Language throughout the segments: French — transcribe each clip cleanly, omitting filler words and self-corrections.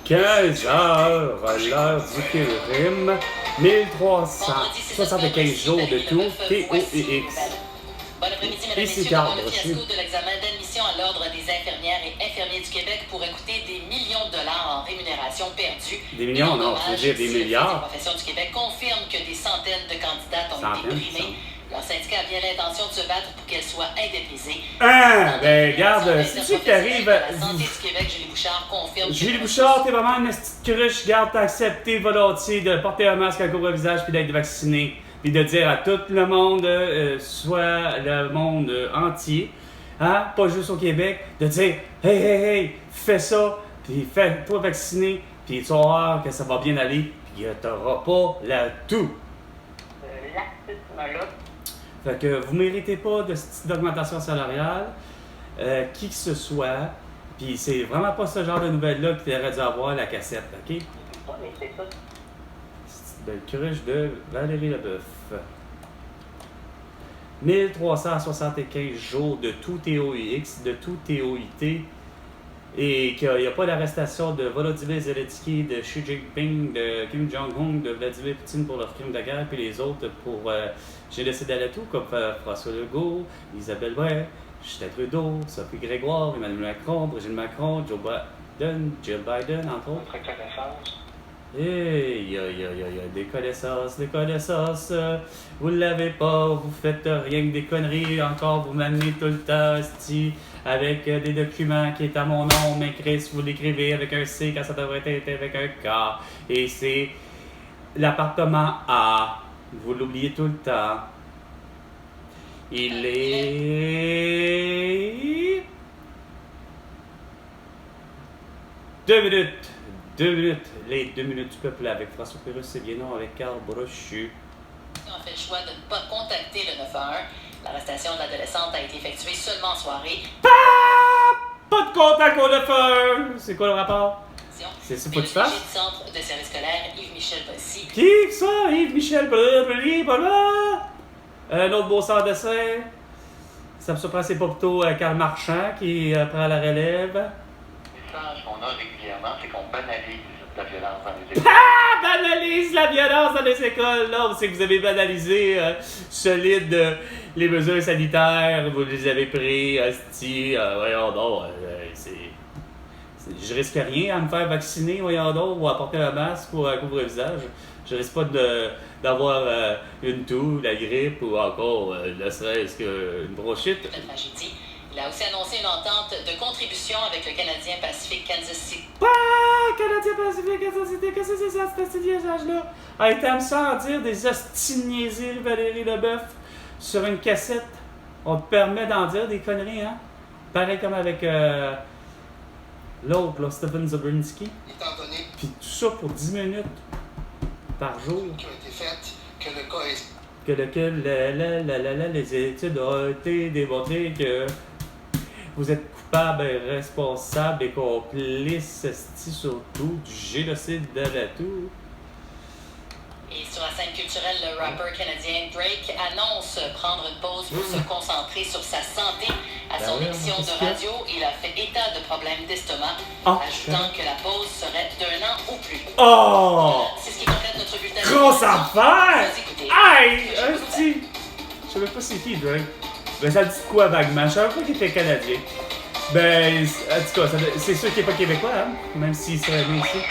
15 heures, l'heure du Kirim, 1375 jours de tout, TOEX. Bon après-midi, mesdames et Ici messieurs, Carl devant le Brochet. fiasco de l'examen d'admission à l'Ordre des infirmières et infirmiers du Québec pourrait coûter des millions de dollars en rémunération perdue. Des millions, non, dommage, faut dire des si le milliards. Fonds des professions du Québec confirme que des centaines de candidates ont été primées. Leur syndicat a bien l'intention de se battre pour qu'elles soient indemnisées. Ah, ben regarde, si tu t'arrives... La santé du Québec, Julie Bouchard, confirme Julie Bouchard, t'es vraiment une petite cruche, garde, t'as accepté volontiers de porter un masque à couvre-visage puis d'être vacciné. Puis de dire à tout le monde, soit le monde entier, hein, pas juste au Québec, de dire hey, fais ça, puis fais-toi vacciner, puis tu vas voir que ça va bien aller, puis t'auras pas la toux. Laxisme-là. Fait que vous méritez pas de cette d'augmentation salariale, qui que ce soit, puis c'est vraiment pas ce genre de nouvelles-là que tu aurais dû avoir la cassette, ok? Ouais, mais c'est ça. Petite belle cruche de Valérie Leboeuf. 1375 jours de tout TOEX, de tout TOIT, et qu'il n'y a pas d'arrestation de Volodymyr Zelensky, de Xi Jinping, de Kim Jong-un, de Vladimir Poutine pour leur crime de guerre, puis les autres pour génocide à la tout, comme François Legault, Isabelle Brun, Justin Trudeau, Sophie Grégoire, Emmanuel Macron, Brigitte Macron, Joe Biden, Jill Biden, entre autres. Notre connaissance. Hey, des connaissances, vous l'avez pas, vous faites rien que des conneries, encore vous m'amenez tout le temps, esti, avec des documents qui est à mon nom, mais Chris, vous l'écrivez avec un C quand ça devrait être avec un K, et c'est l'appartement A, vous l'oubliez tout le temps. Il est... 2 minutes. 2 minutes, les 2 minutes du peuple avec François Pérusse, c'est bien non, avec Carl Brochu. On a fait le choix de ne pas contacter le 911. L'arrestation de l'adolescente a été effectuée seulement en soirée. Pas de contact au 911! C'est quoi le rapport? C'est ça qu'il faut que tu fasses? Du centre de service scolaire, Yves-Michel Bossy. Qui que ça? Yves-Michel blablabla. Un autre beau sans dessin. Ça me surprend, c'est pas plutôt Karl Marchand qui prend la relève. Le message qu'on a régulièrement, c'est qu'on banalise la violence dans les écoles. Banalise la violence dans les écoles! Là, c'est que vous avez banalisé solide les mesures sanitaires, vous les avez pris, hostie, voyons donc, je risque rien à me faire vacciner, voyons donc, ou à porter un masque ou à couvrir le visage. Je risque pas d'avoir une toux, la grippe ou encore, ne serait-ce qu'une bronchite. La tragédie. Il a aussi annoncé une entente de contribution avec le Canadien Pacific Kansas City. Canadien Pacifique, qu'est-ce que c'est ça, ce petit liaisage-là? Hey, t'aimes ça en dire des hostiniaiseries, Valérie Leboeuf, sur une cassette? On te permet d'en dire des conneries, hein? Pareil comme avec l'autre, là, Stephen Zabrinski. Étant donné Puis tout ça pour 10 minutes par jour. qui ont été faites, que le cas est Que les études ont été démontrées que vous êtes coupable et responsable et complice, surtout du génocide de la tour. Et sur la scène culturelle, le rappeur canadien Drake annonce prendre une pause pour se concentrer sur sa santé. À son oui, émission qu'est-ce de qu'il y a? radio, il a fait état de problèmes d'estomac, Ah, ajoutant que la pause serait d'1 an ou plus. Oh! C'est ce qui complète notre bulletin. Grosse affaire! Vous écoutez. Aïe! Hostie! Je savais pas c'est qui, Drake. Ben, ça dit quoi vaguement? Je savais pas qu'il était canadien. Ben, en tout cas, c'est sûr qu'il n'est pas québécois, hein? Même s'il serait né ici.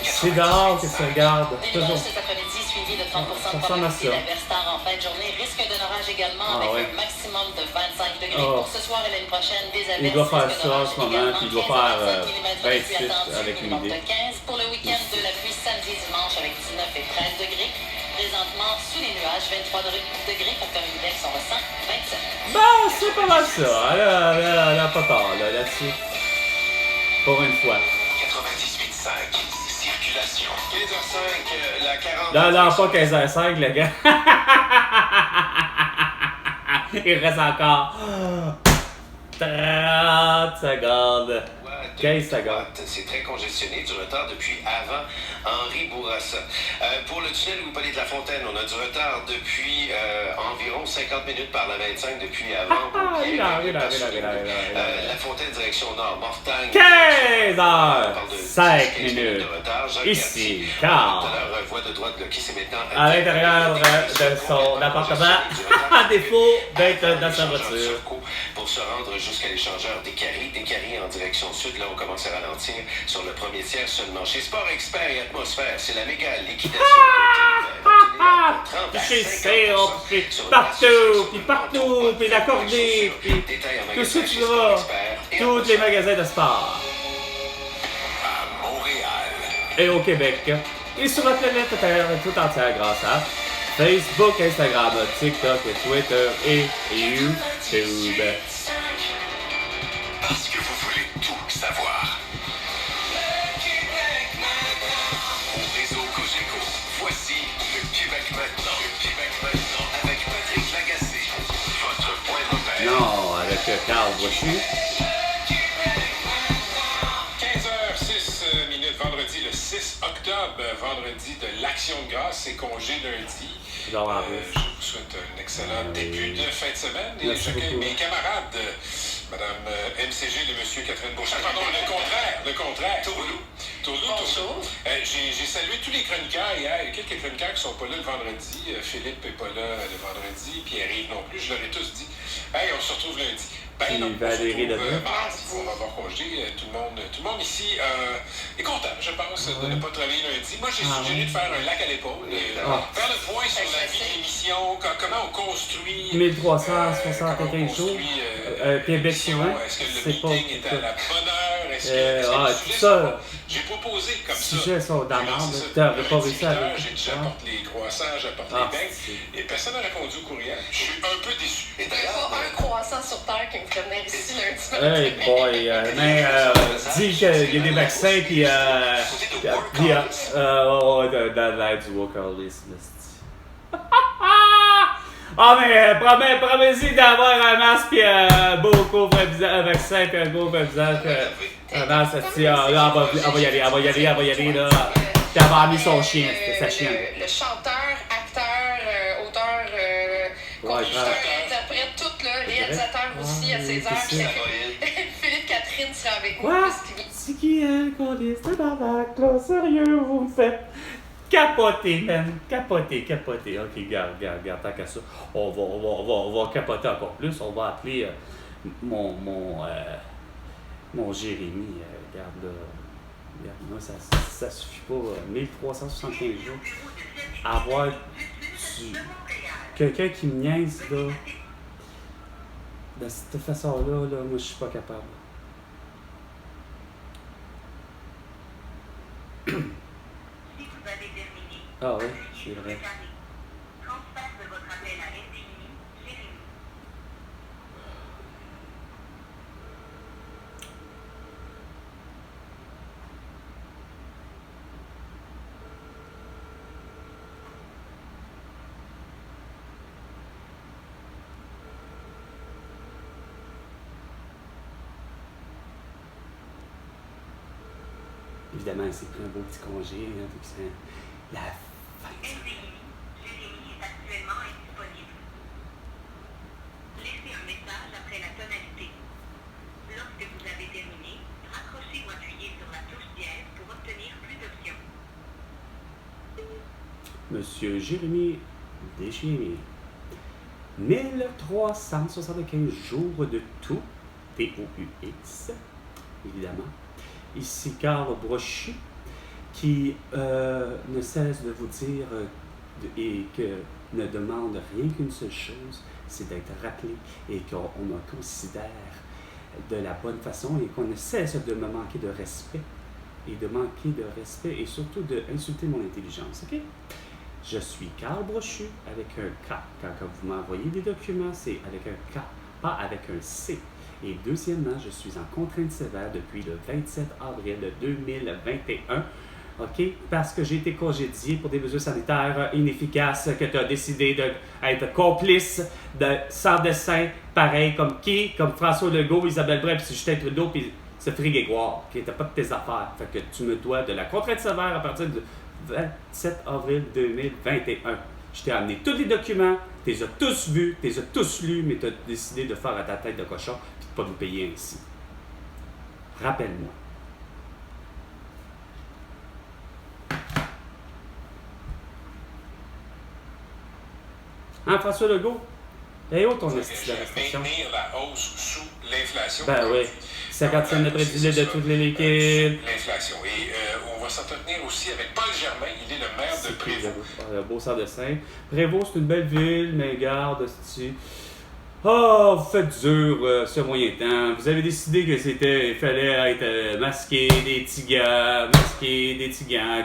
C'est dehors que tu regardes. Des Toujours. nuages cet après-midi suivi de 30% de Ça ressemble à probabilité ça. d'averse tard en fin de journée. Risque de orage également Ah avec ouais. un maximum de 25 degrés. Oh. Pour ce soir et l'année prochaine, des averses. Il doit faire risque ça en d'orage ce moment, également. puis il doit 15 à faire 25 millimètres de pluie 28 attendue, avec une minimum idée. de 15. Pour le week-end, de la pluie samedi et dimanche avec 19 et 13 degrés. Présentement, sous les nuages, 23 degrés pour Corriveau on ressent 27. Ben, c'est pas mal ça. Elle a pas tort, là-dessus. Pour une fois. 98.5, circulation. 15h05, la 40. Non, pas 15h05, le gars. Il reste encore 30 secondes. droite. Qu'est-ce que ça gâte? C'est très congestionné, du retard depuis avant Henri Bourassa. Pour le tunnel Louis-Polyte Lafontaine, on a du retard depuis environ 50 minutes par la 25 depuis avant. La Fontaine direction nord, Mortagne. 15h05 minutes. Ici, Carl. Voie de droite bloquée, c'est maintenant À l'intérieur de son appartement, à défaut d'être dans sa voiture. Pour se rendre jusqu'à l'échangeur Descaries en direction sud, là on commence à ralentir sur le premier tiers seulement. Chez Sport Expert et Atmosphère, c'est la méga liquidation. Chez Sport, puis partout, puis la cordée, puis tout ce que tu vas, tous les magasins de sport. À Montréal. Et au Québec. Et sur la planète tout entière grâce à Facebook, Instagram, TikTok, Twitter et YouTube. Parce que vous voulez tout savoir. Au réseau Cogeco, voici le Québec maintenant. Le Québec maintenant avec Patrick Lagacé. Votre point de repère. Non, avec Carl Brochu. 15h06 minutes, vendredi le 6 octobre, vendredi de l'Action de grâce, c'est congé lundi. Je vous souhaite un excellent début de fin de semaine et j'accueille mes camarades, Madame MCG de Monsieur Catherine Beauchamp. Pardon, le contraire. Tourlou. Bonjour. J'ai salué tous les chroniqueurs hier. Il y a quelques chroniqueurs qui ne sont pas là le vendredi. Philippe n'est pas là le vendredi. Pierre-Yves non plus. Je leur ai tous dit, hey, on se retrouve lundi. Ben non, on se retrouve mardi. On va avoir congé. Tout le monde ici est content, je pense, de ne pas travailler lundi. Moi, j'ai suggéré de faire un lac à l'épaule. Faire le point sur la vie de l'émission, comment on construit... 1375 jours. Québec suivant. Est-ce que le C'est pas... meeting est à la bonne heure? Est-ce que tout ça... J'ai proposé comme ça. Sujets sont dans l'ordre. T'avais pas réussi à... J'ai déjà apporté les croissants, j'apporte les beignes. Et personne n'a répondu au courriel. Je suis un peu déçu. Il n'y a pas un croissant sur Terre qui me ferait venir ici lundi matin. Hey boy, mais dis qu'il y a des vaccins puis dans l'aide du wokalisme. Ah mais promets-y d'avoir un masque puis un beau couvre-visage, un vaccin puis un couvre-visage. Non, ça se dit, là, on va y aller, là. Puis elle va mis son chien, c'était sa chienne. Le chanteur, acteur, auteur, compositeur, interprète, tout, là, réalisateur aussi à ses heures. Philippe Catherine sera avec nous. Quoi? C'est qui elle qu'on dit? C'est barbac, là, sérieux, vous me faites capoter, man. Capoter. Ok, regarde, tant qu'à ça. On va capoter encore plus. On va appeler mon Jérémy. Regarde, là. Moi, ça suffit pas. 1375 jours. Avoir quelqu'un qui me niaise, là. De cette façon-là, moi, je suis pas capable. Ah oui, c'est vrai. Évidemment, c'est pris un beau petit congé, hein, donc c'est la fin de semaine. Jérémy est actuellement indisponible. Laissez un message après la tonalité. Lorsque vous avez terminé, raccrochez ou appuyez sur la touche dièse pour obtenir plus d'options. Monsieur Jérémy Deschiennes. 1375 jours de tout, T-O-U-X, évidemment. Ici, Carl Brochu, qui ne cesse de vous dire et que ne demande rien qu'une seule chose, c'est d'être rappelé et qu'on me considère de la bonne façon et qu'on ne cesse de me manquer de respect et surtout d'insulter mon intelligence, ok? Je suis Carl Brochu avec un K. Quand vous m'envoyez des documents, c'est avec un K, pas avec un C. Et deuxièmement, je suis en contrainte sévère depuis le 27 avril 2021, ok? Parce que j'ai été congédié pour des mesures sanitaires inefficaces, que tu as décidé d'être complice de sans dessin, pareil comme qui? Comme François Legault, Isabelle Brun, puis Justin Trudeau, puis ce Grégoire, qui n'était pas de tes affaires. Fait que tu me dois de la contrainte sévère à partir du 27 avril 2021. Je t'ai amené tous les documents, tu les as tous vus, tu les as tous lus, mais tu as décidé de faire à ta tête de cochon et de ne pas nous payer ainsi. Rappelle-moi. Hein, François Legault? Et où ton esti de restriction? Maintenir la hausse sous l'inflation. Ben oui. 50 cents de prédilé de toutes les liquides. L'inflation. Et on va s'entretenir aussi avec Paul Germain. Il est le maire de Prévost. Beau sang de Saint. Prévost, c'est une belle ville, mais garde, esti. Oh, vous faites dur ce moyen temps. Vous avez décidé que il fallait être masqué, des petits gants,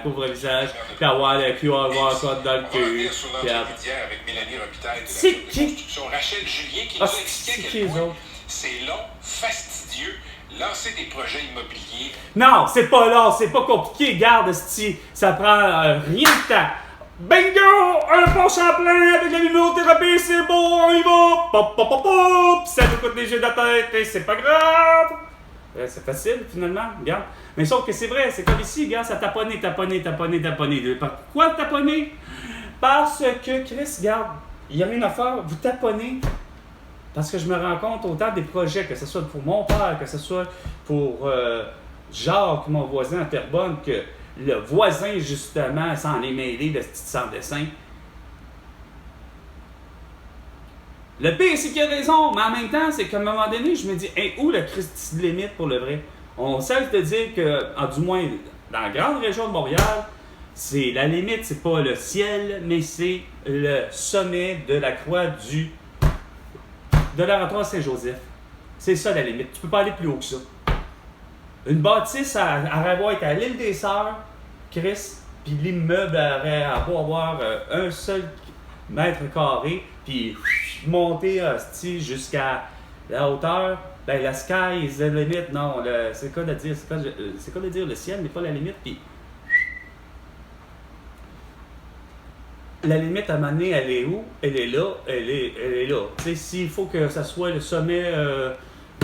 couvre-visage, puis avoir le QR code dans le cul. On va revenir sur l'entrevue d'hier avec Mélanie Robitaille de la C'est qui? Construction. Rachel Julien qui nous a expliqué à quel point c'est long, fastidieux, lancer des projets immobiliers. Non, c'est pas long, c'est pas compliqué. Garde, esti, ça prend rien de temps. Bingo! Un pont Champlain avec la luminothérapie, c'est bon, on y va! Pop, pop, pop, pop! Ça nous coûte les yeux de la tête et c'est pas grave! C'est facile, finalement, regarde. Mais sauf que c'est vrai, c'est comme ici, regarde, ça taponné. Pourquoi taponner? Parce que, Chris, regarde, il n'y a rien à faire, vous taponnez. Parce que je me rends compte autant des projets, que ce soit pour mon père, que ce soit pour Jacques, mon voisin à Terrebonne, que le voisin, justement, s'en est mêlé de ce petit sans-dessin. Le pire, c'est qu'il a raison, mais en même temps, c'est qu'à un moment donné, je me dis, hey, où le Christi de limite pour le vrai? On cesse de dire que, du moins, dans la grande région de Montréal, c'est la limite, c'est pas le ciel, mais c'est le sommet de la croix de l'oratoire Saint-Joseph. C'est ça la limite. Tu peux pas aller plus haut que ça. Une bâtisse aurait beau être à l'île des Sœurs, Chris, puis l'immeuble aurait à beau avoir un seul mètre carré, puis monter jusqu'à la hauteur. Ben la sky is the limit. Non, c'est quoi de dire? C'est quoi de dire? Le ciel n'est pas la limite, puis la limite à un moment donné, elle est où? Elle est là, elle est là. Tu sais, s'il faut que ça soit le sommet,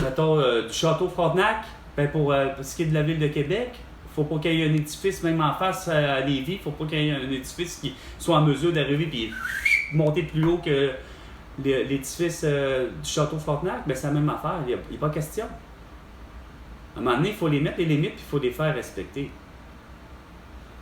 mettons, du château Frontenac, ben pour ce qui est de la ville de Québec, il faut pas qu'il y ait un édifice, même en face à Lévis, il faut pas qu'il y ait un édifice qui soit en mesure d'arriver et monter plus haut que l'édifice du château Frontenac. Ben c'est la même affaire, il n'y a pas question. À un moment donné, il faut les mettre les limites et il faut les faire respecter.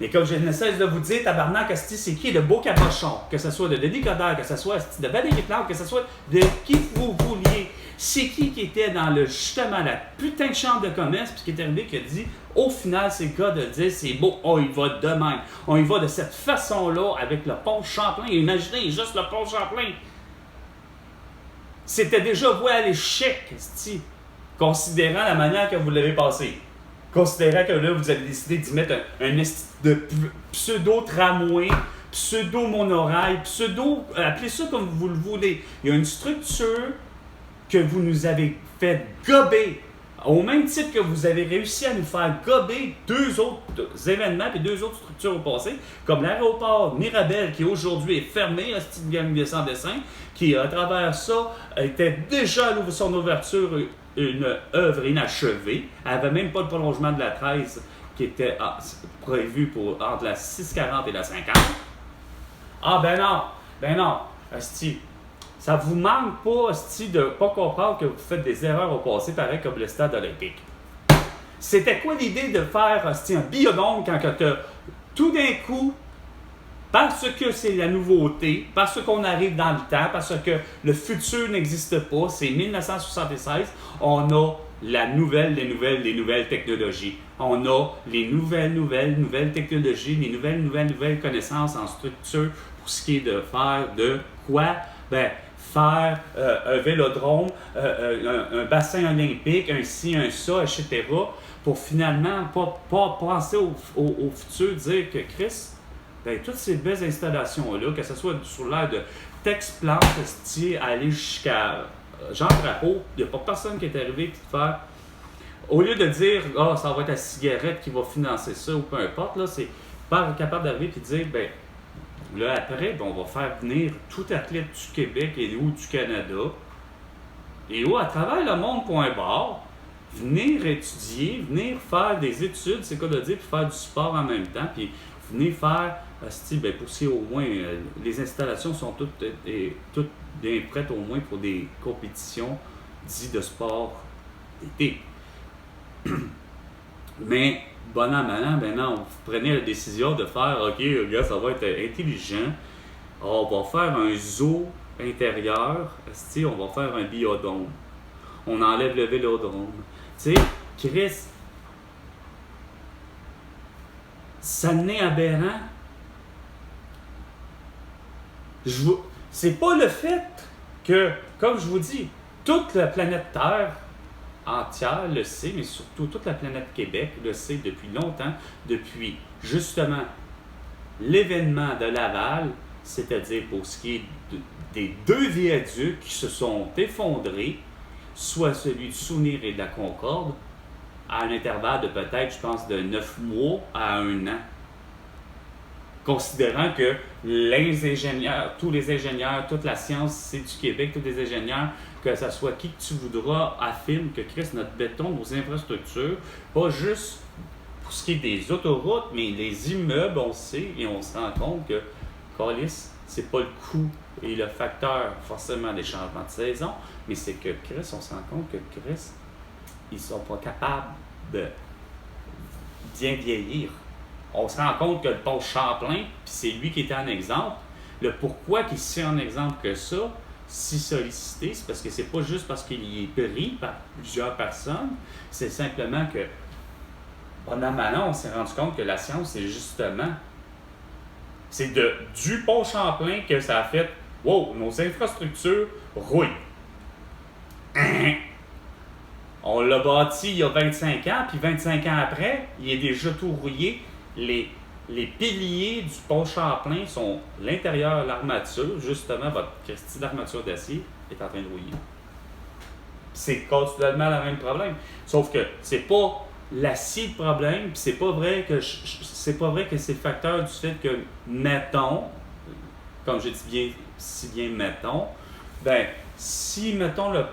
Mais comme je ne cesse de vous dire, tabarnak, c'est qui le beau cabochon? Que ce soit de Denis Coderre, que ce soit de Valérie Plante, que ce soit de qui vous vouliez. C'est qui était dans justement la putain de chambre de commerce, puis qui est arrivé, qui a dit, au final, c'est le gars de dire, c'est beau, on y va de même. On y va de cette façon-là, avec le pont Champlain. Imaginez juste le pont Champlain. C'était déjà voué à l'échec, considérant la manière que vous l'avez passé. Considérant que là, vous avez décidé d'y mettre un de pseudo-tramway, pseudo-monorail, appelez ça comme vous le voulez. Il y a une structure que vous nous avez fait gober, au même titre que vous avez réussi à nous faire gober deux autres événements et deux autres structures au passé, comme l'aéroport Mirabel, qui aujourd'hui est fermé, la petite gang de sans-dessin, qui, à travers ça, était déjà à son ouverture une œuvre inachevée. Elle n'avait même pas le prolongement de la 13 qui était prévu pour entre la 640 et la 50. Ah ben non, asti. Ça vous manque pas, asti, de pas comprendre que vous faites des erreurs au passé, pareil comme le stade olympique. C'était quoi l'idée de faire, asti, un biodôme quand tout d'un coup, parce que c'est la nouveauté, parce qu'on arrive dans le temps, parce que le futur n'existe pas, c'est 1976, on a les nouvelles technologies. On a les nouvelles technologies, les nouvelles connaissances en structure pour ce qui est de faire de quoi? Ben, faire un vélodrome, un bassin olympique, un ci, un ça, etc. pour finalement pas penser au futur, dire que Chris, ben, toutes ces belles installations-là, que ce soit sur l'air de Tex Plante, aller jusqu'à Jean Drapeau, il n'y a pas personne qui est arrivé et de faire. Au lieu de dire ça va être la cigarette qui va financer ça ou peu importe, là, c'est pas capable d'arriver et de dire ben là après, ben, on va faire venir tout athlète du Québec et ou du Canada et où à travers le monde, point barre, venir étudier, venir faire des études, c'est quoi de dire, puis faire du sport en même temps, puis venir faire, pour si au moins les installations sont toutes bien prêtes au moins pour des compétitions dites de sport d'été. Mais, bon an, mal an, ben non, vous prenez la décision de faire, ok, regarde, ça va être intelligent, on va faire un zoo intérieur, on va faire un biodôme. On enlève le vélodrome. Tu sais, Chris, ça n'est aberrant. C'est pas le fait que, comme je vous dis, toute la planète Terre entière le sait, mais surtout toute la planète Québec le sait depuis longtemps, depuis justement l'événement de Laval, c'est-à-dire pour ce qui est des 2 viaducs qui se sont effondrés, soit celui du Souvenir et de la Concorde, à un intervalle de peut-être, je pense, de 9 mois à 1 an. Considérant que les ingénieurs, tous les ingénieurs, toute la science, c'est du Québec, tous les ingénieurs, que ce soit qui que tu voudras, affirment que Chris, notre béton, nos infrastructures, pas juste pour ce qui est des autoroutes, mais les immeubles, on sait et on se rend compte que, câlisse, c'est pas le coût et le facteur forcément des changements de saison, mais c'est que Chris, on se rend compte que Chris, ils sont pas capables de bien vieillir. On se rend compte que le pont Champlain, puis c'est lui qui était en exemple, le pourquoi qu'il s'est en exemple que ça, si sollicité, c'est parce que c'est pas juste parce qu'il est pris par plusieurs personnes, c'est simplement que, pendant maintenant, on s'est rendu compte que la science, c'est justement, c'est du pont Champlain que ça a fait, wow, nos infrastructures rouillent. On l'a bâti il y a 25 ans, puis 25 ans après, il est déjà tout rouillé. Les piliers du pont Champlain sont l'intérieur, l'armature, justement, votre Christie d'armature d'acier est en train de rouiller. C'est continuellement le même problème. Sauf que c'est pas l'acier le problème, puis c'est pas vrai que c'est le facteur du fait que, mettons, comme j'ai dit si bien mettons, ben, si, mettons, le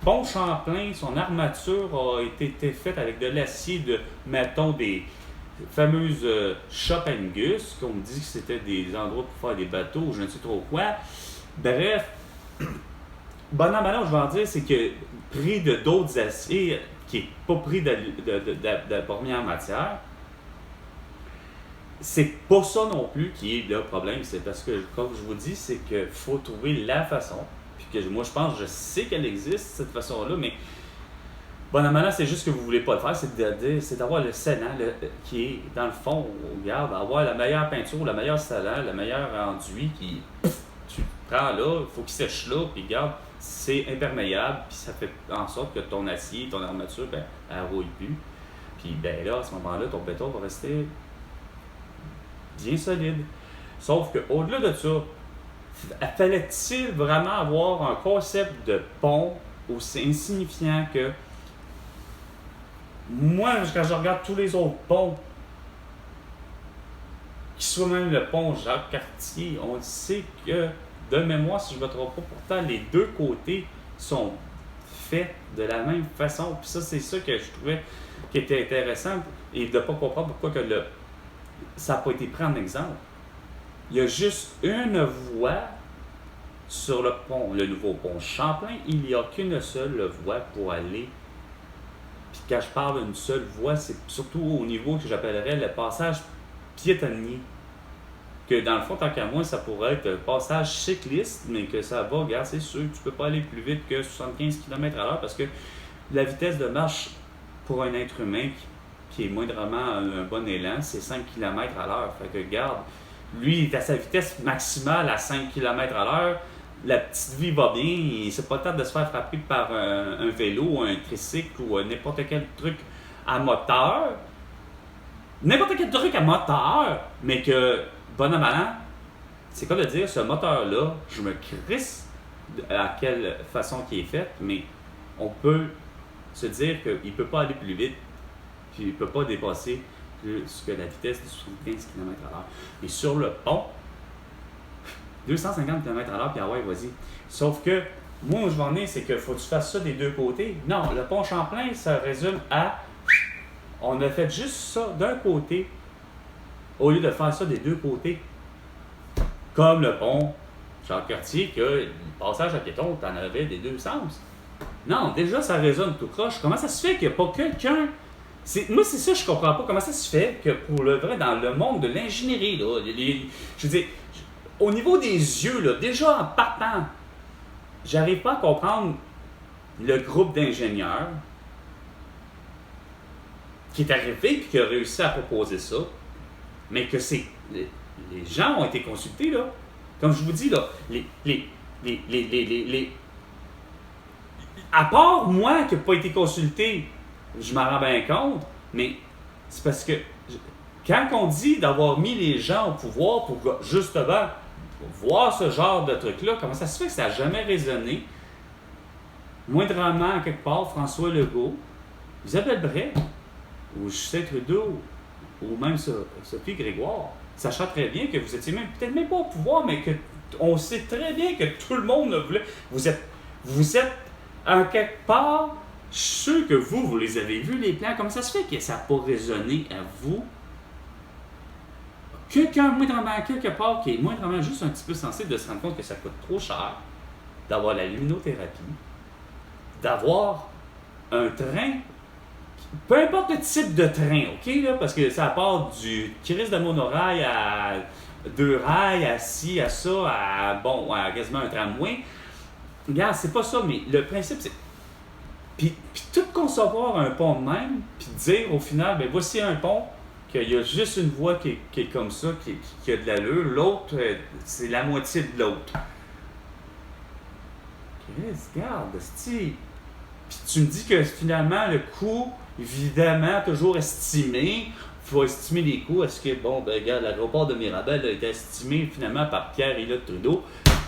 pont Champlain, son armature a été faite avec de l'acier de, mettons, des fameuses Shop Angus, qu'on me dit que c'était des endroits pour faire des bateaux, ou je ne sais trop quoi. Bref, bon an, mal an, je vais en dire, c'est que pris de d'autres aciers, qui n'est pas pris de première matière, c'est pas ça non plus qui est le problème. C'est parce que, comme je vous dis, c'est qu'il faut trouver la façon. Puis que moi, je pense, je sais qu'elle existe, cette façon-là, mais bon, normalement, c'est juste que vous ne voulez pas le faire, c'est d'avoir le scellant qui est, dans le fond, regarde, avoir la meilleure peinture, le meilleur scellant, le meilleur enduit qui, tu prends là, il faut qu'il sèche là, puis regarde, c'est imperméable, puis ça fait en sorte que ton acier, ton armature, ben, elle ne rouille plus. Puis ben là, à ce moment-là, ton béton va rester bien solide. Sauf qu'au-delà de ça, fallait-il vraiment avoir un concept de pont aussi insignifiant que moi, quand je regarde tous les autres ponts, qui soit même le pont Jacques-Cartier, on sait que, de mémoire, si je ne me trompe pas, pourtant les 2 côtés sont faits de la même façon. Puis ça, c'est ça que je trouvais qui était intéressant et de ne pas comprendre pourquoi que ça n'a pas été pris en exemple. Il y a juste une voie sur le pont, le nouveau pont Champlain. Il n'y a qu'une seule voie pour aller. Puis quand je parle d'une seule voie, c'est surtout au niveau que j'appellerais le passage piétonnier. Que dans le fond, tant qu'à moi, ça pourrait être un passage cycliste, mais que ça va, regarde, c'est sûr, tu peux pas aller plus vite que 75 km/h parce que la vitesse de marche pour un être humain qui est moindrement un bon élan, c'est 5 km/h. Fait que regarde, lui, il est à sa vitesse maximale à 5 km/h. La petite vie va bien, c'est pas le temps de se faire frapper par un vélo, un tricycle ou n'importe quel truc à moteur. N'importe quel truc à moteur, mais que, bon an, mal an, c'est quoi de dire, ce moteur-là, je me crisse à quelle façon il est fait, mais on peut se dire qu'il ne peut pas aller plus vite, puis il ne peut pas dépasser plus que la vitesse de 75 km/h. Mais sur le pont, 250 km/h, puis ah ouais, vas-y. Sauf que Moi, où je vais en venir, c'est qu'il faut que tu fasses ça des deux côtés. Non, le pont Champlain, ça résume à... On a fait juste ça d'un côté, au lieu de faire ça des deux côtés. Comme le pont Jacques-Cartier, que le passage à piéton, t'en avais des deux sens. Non, déjà, ça résonne tout croche. Comment ça se fait qu'il n'y a pas quelqu'un... Moi, c'est ça que je comprends pas. Comment ça se fait que, pour le vrai, dans le monde de l'ingénierie, là, je veux dire, au niveau des yeux, là, déjà en partant, j'arrive pas à comprendre le groupe d'ingénieurs qui est arrivé et qui a réussi à proposer ça, mais que les gens ont été consultés, là. Comme je vous dis, là, à part moi qui n'ai pas été consulté, je m'en rends bien compte, mais c'est parce que quand on dit d'avoir mis les gens au pouvoir pour justement voir ce genre de truc-là, comment ça se fait que ça n'a jamais résonné? Moindrement, quelque part, François Legault, Isabelle Bray, ou Justin Trudeau, ou même Sophie Grégoire, sachant très bien que vous étiez peut-être même pas au pouvoir, mais qu'on sait très bien que tout le monde le voulait. Vous êtes en quelque part, je suis sûr que vous les avez vus, les plans. Comment ça se fait que ça n'a pas résonné à vous? Quelqu'un, moindrement, quelque part, qui est moindrement juste un petit peu sensible de se rendre compte que ça coûte trop cher d'avoir la luminothérapie, d'avoir un train, peu importe le type de train, OK, là, parce que ça part du Christ de monorail à 2 rails, à ci, à ça, à quasiment un tramway. Regarde, c'est pas ça, mais le principe, c'est... Puis tout concevoir un pont de même, puis dire au final, ben voici un pont, qu'il y a juste une voie qui est comme ça, qui a de l'allure, l'autre, c'est la moitié de l'autre. Regarde, Steve. Puis tu me dis que finalement, le coût, évidemment, toujours estimé, il faut estimer les coûts. Est-ce que, bon, ben regarde, l'aéroport de Mirabel a été estimé finalement par Pierre-Éliott Trudeau.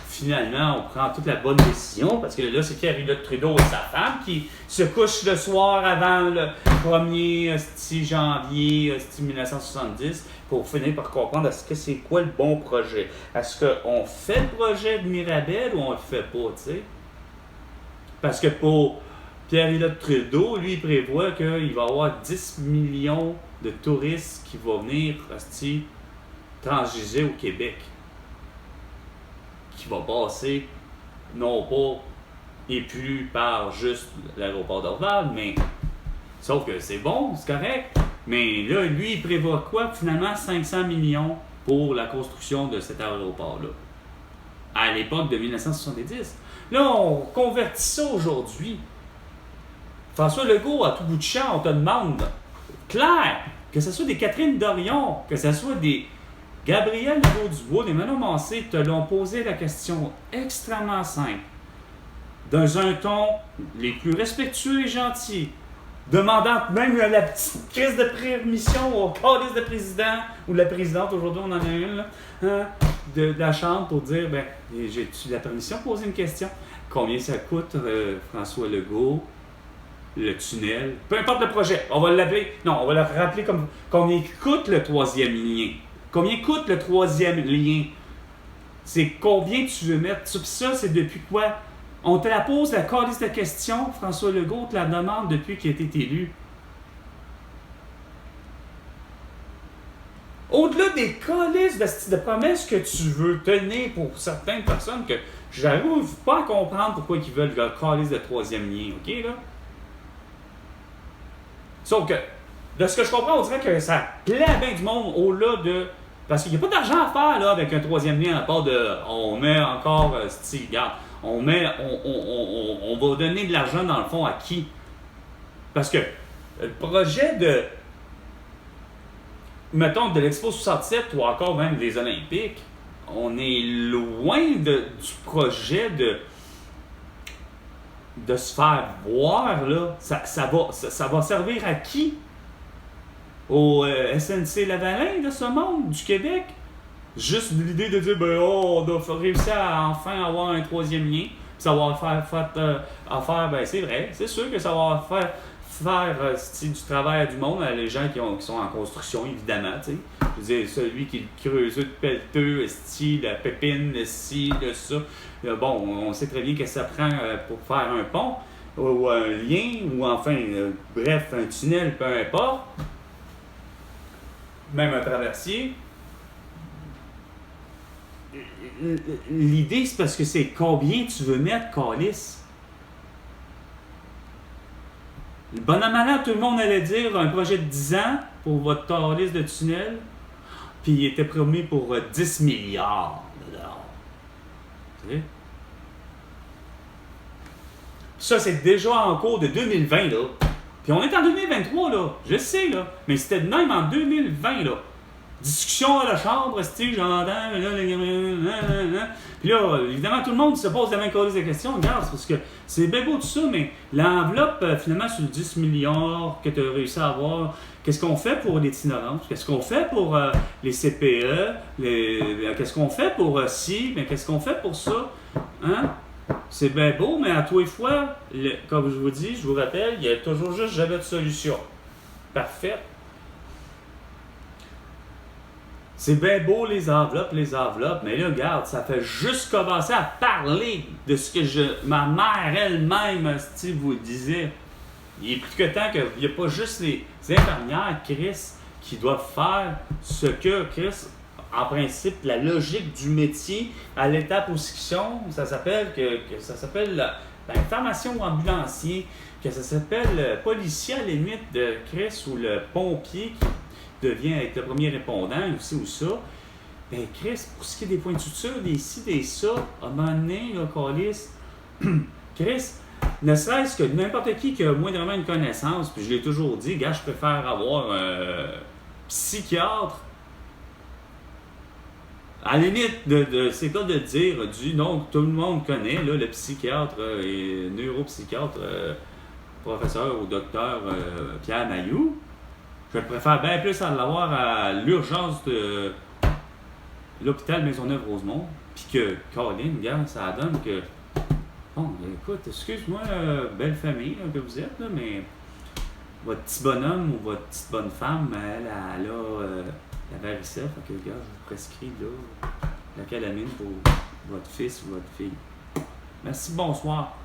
Finalement, on prend toute la bonne décision, parce que là, c'est Pierre-Éliott Trudeau et sa femme qui se couchent le soir avant le 1er janvier 1970 pour finir par comprendre est-ce que c'est quoi le bon projet. Est-ce qu'on fait le projet de Mirabel ou on le fait pas, tu sais? Parce que pour Pierre-Éliott Trudeau, lui, il prévoit qu'il va y avoir 10 millions de touristes qui vont venir transiger au Québec. Qui va passer, non pas et plus par juste l'aéroport d'Orval, mais sauf que c'est bon, c'est correct. Mais là, lui, il prévoit quoi? Finalement, 500 millions pour la construction de cet aéroport-là. À l'époque de 1970. Là, on convertit ça aujourd'hui. François Legault, à tout bout de champ, on te demande, clair, que ce soit des Catherine Dorion, que ce soit des Gabriel Nadeau-Dubois, des Manon Mancé, te l'ont posé la question extrêmement simple. Dans un ton les plus respectueux et gentils, demandant même la petite crise de permission au calice de président ou la présidente, aujourd'hui on en a une, là, de la Chambre pour dire, ben, j'ai-tu la permission de poser une question? Combien ça coûte, François Legault, le tunnel? Peu importe le projet, on va l'appeler, non, on va le rappeler comme combien coûte le 3e lien. Combien coûte le 3e lien? C'est combien tu veux mettre? Ça, c'est depuis quoi? On te la pose, la calice de questions. François Legault te la demande depuis qu'il a été élu. Au-delà des calices de promesses que tu veux tenir pour certaines personnes, que j'arrive pas à comprendre pourquoi ils veulent le calice de 3e lien, OK, là? Sauf que, de ce que je comprends, on dirait que ça plaît à bien du monde au-delà de... Parce qu'il n'y a pas d'argent à faire là, avec un 3e lien à part de... On met encore... regarde, on va donner de l'argent dans le fond à qui? Parce que le projet de... Mettons, de l'Expo 67 ou encore même des Olympiques, on est loin du projet de se faire voir, là. Ça va servir à qui? Au SNC Lavalin de ce monde, du Québec? Juste l'idée de dire, ben, on a réussi à enfin avoir un 3e lien, ça va faire affaire, ben c'est vrai, c'est sûr que ça va faire du travail à du monde, les gens qui sont en construction, évidemment, tu sais. Je veux dire, celui qui est le creuseux de pelleteux, la pépine, le ci, le ça. Bon, on sait très bien que ça prend pour faire un pont, ou un lien, ou enfin, bref, un tunnel, peu importe. Même un traversier. L'idée, c'est parce que c'est combien tu veux mettre, câlisse. Le bon an malade, tout le monde allait dire un projet de 10 ans pour votre câlisse de tunnel, puis il était promis pour 10 milliards de dollars. Tu sais? Ça, c'est déjà en cours de 2020, là. Puis on est en 2023, là. Je sais, là. Mais c'était de même en 2020, là. Discussion à la chambre, j'entends. Puis là, évidemment, tout le monde se pose la même cause de questions. Regarde, parce que c'est bien beau tout ça, mais l'enveloppe, finalement, sur le 10 milliards que tu as réussi à avoir, qu'est-ce qu'on fait pour l'itinérance? Qu'est-ce qu'on fait pour les CPE? Qu'est-ce qu'on fait pour ci? Mais qu'est-ce qu'on fait pour ça? Hein? C'est bien beau, mais à tous les fois, comme je vous dis, je vous rappelle, il y a toujours juste jamais de solution. Parfait. C'est bien beau les enveloppes, mais là, regarde, ça fait juste commencer à parler de ce que ma mère elle-même, vous disait. Il est plus que temps qu'il n'y a pas juste les infirmières, Chris, qui doivent faire ce que, Chris, en principe, la logique du métier, à l'étape où ils sont, ça s'appelle l'information ambulancier, que ça s'appelle policier à la limite de Chris ou le pompier qui devient être le premier répondant, aussi ou ça. Ben Chris, pour ce qui est des points de suture, des ci, des ça, à un moment donné, là, câlisse, Chris, ne serait-ce que n'importe qui a moindrement une connaissance, puis je l'ai toujours dit, gars, je préfère avoir un psychiatre. À la limite, c'est quoi de dire du nom que tout le monde connaît, là, le psychiatre et neuropsychiatre, professeur ou docteur Pierre Mailloux. Je préfère bien plus à l'avoir à l'urgence de l'hôpital Maisonneuve-Rosemont, puis que, Caroline, regarde, ça donne que, bon, écoute, excuse-moi, belle famille là, que vous êtes, là, mais votre petit bonhomme ou votre petite bonne femme, elle a la varicelle, fait que, gars, je vous prescris, là, la calamine pour votre fils ou votre fille. Merci, bonsoir.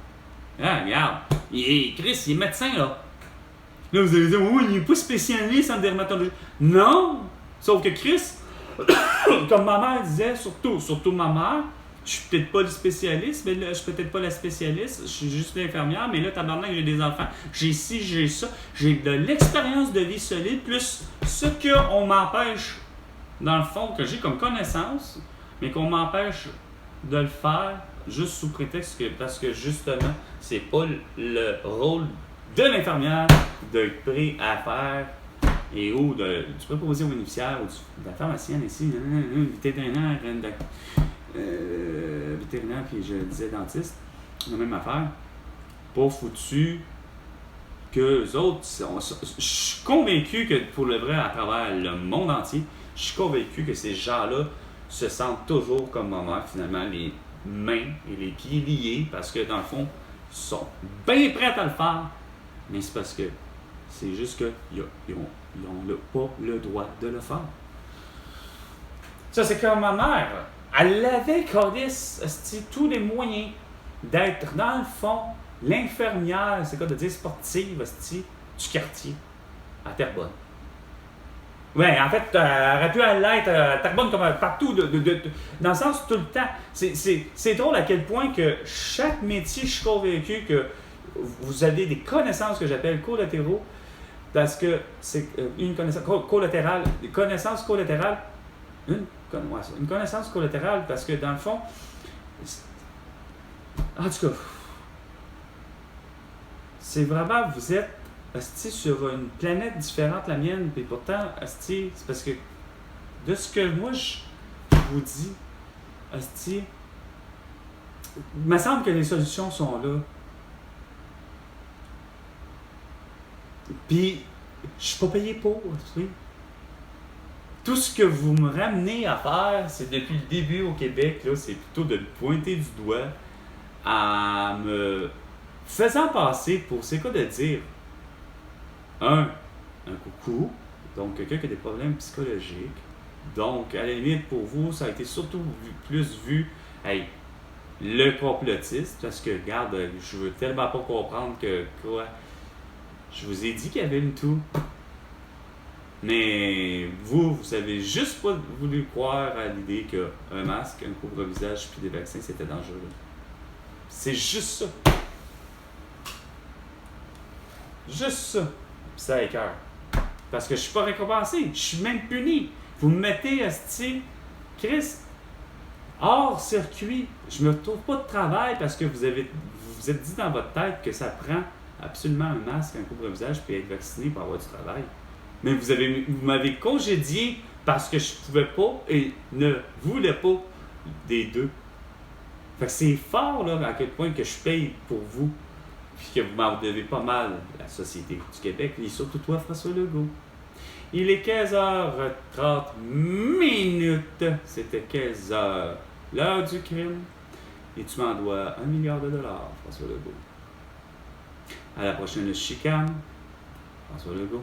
Ah, regarde, Chris, il est médecin, là. Là, vous allez dire, oui, il n'est pas spécialiste en dermatologie. Non! Sauf que Chris, comme ma mère disait, surtout ma mère, je suis peut-être pas le spécialiste, mais là, je suis peut-être pas la spécialiste, je suis juste l'infirmière, mais là, tabarnak, j'ai des enfants, j'ai ci, j'ai ça, j'ai de l'expérience de vie solide, plus ce qu'on m'empêche, dans le fond, que j'ai comme connaissance, mais qu'on m'empêche de le faire juste sous prétexte que, parce que justement, c'est pas le rôle de l'infirmière d'être prêt à faire et ou du préposé au bénéficiaire ou de la pharmacienne ici, vétérinaire, vétérinaire puis je disais dentiste, la même affaire, pas foutu que eux autres, je suis convaincu que pour le vrai, à travers le monde entier, je suis convaincu que ces gens-là se sentent toujours comme ma mère, finalement, les mains et les pieds liés, parce que dans le fond, ils sont bien prêts à le faire. Mais c'est parce que c'est juste qu'ils n'ont pas le droit de le faire. Ça, c'est comme ma mère. Elle avait, Cordis, tous les moyens d'être, dans le fond, l'infirmière, c'est quoi de dire sportive, du quartier, à Terrebonne. Ouais, en fait, elle aurait pu l'être à Terrebonne comme partout, dans le sens tout le temps. C'est drôle à quel point que chaque métier, je suis convaincu que vous avez des connaissances que j'appelle collatéraux, parce que c'est une connaissance collatérale, une connaissance collatérale, parce que dans le fond, en tout cas, c'est vraiment, vous êtes sur une planète différente de la mienne, et pourtant, c'est parce que de ce que moi je vous dis, il me semble que les solutions sont là. Puis, je suis pas payé pour, tu sais. Tout ce que vous me ramenez à faire, c'est depuis le début au Québec, là, c'est plutôt de me pointer du doigt en me faisant passer pour, c'est quoi de dire, un coucou, donc quelqu'un qui a des problèmes psychologiques. Donc, à la limite, pour vous, ça a été surtout plus vu, hey, le complotiste, parce que, regarde, je veux tellement pas comprendre que, quoi, je vous ai dit qu'il y avait une toux. Mais vous avez juste pas voulu croire à l'idée qu'un masque, un couvre-visage puis des vaccins, c'était dangereux. C'est juste ça. Juste ça. Puis ça écoeure. Parce que je suis pas récompensé. Je suis même puni. Vous me mettez, asti, Chris, hors circuit. Je me retrouve pas de travail parce que vous êtes dit dans votre tête que ça prend absolument un masque, un couvre-visage puis être vacciné pour avoir du travail. Mais vous m'avez congédié parce que je pouvais pas et ne voulais pas des deux. Fait que c'est fort, là, à quel point que je paye pour vous, puis que vous m'en devez pas mal, la société du Québec, et surtout toi, François Legault. Il est 15h30. C'était 15h, l'heure du crime. Et tu m'en dois $1 milliard, François Legault. À la prochaine chicane, François Legault.